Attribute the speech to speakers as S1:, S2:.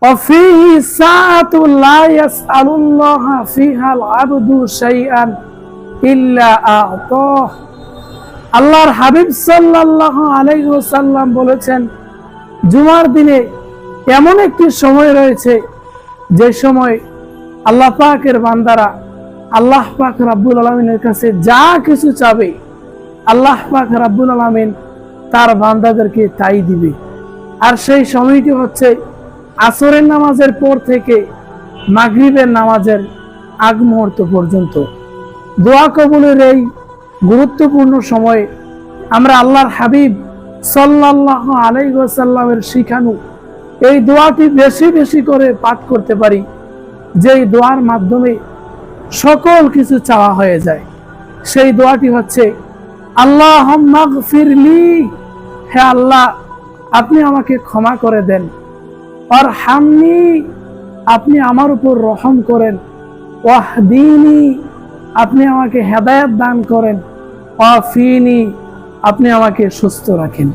S1: ওয়াফিহি সাআতু লা ইয়াসআলুল্লাহা ফিহাল আবদু শাইআন ইল্লা আ'তাহ। আল্লাহর হাবিব সাল্লাল্লাহু আলাইহি ওয়াসাল্লাম বলেছেন, জুমার দিনে এমন একটি সময় রয়েছে যে সময় আল্লাহ পাকের বান্দারা আল্লাহ পাক রব্বুল আলামিনের কাছে যা কিছু চাবে আল্লাহ পাক রব্বুল আলামিন তার বান্দাদেরকে তাই দিবে। আর সেই সময়টি হচ্ছে আসরের নামাজের পর থেকে মাগরিবের নামাজের আগ মুহূর্ত পর্যন্ত। দোয়া কবুলের এই গুরুত্বপূর্ণ সময়ে আমরা আল্লাহর হাবিব সাল্লাল্লাহু আলাইহি ওয়াসাল্লামের শিখানো এই দোয়াটি বেশি বেশি করে পাঠ করতে পারি, যেই দোয়ার মাধ্যমে সকল কিছু চাওয়া হয়ে যায়। সেই দোয়াটি হচ্ছে আল্লাহুম্মা গফিরলি, হে আল্লাহ আপনি আমাকে ক্ষমা করে দেন, ওয়ারহামনি, আপনি আমার উপর রহম করেন, ওয়াহদিনি, আপনি আমাকে হেদায়েত দান করেন, ওয়াফিনি, আপনি আমাকে সুস্থ রাখেন।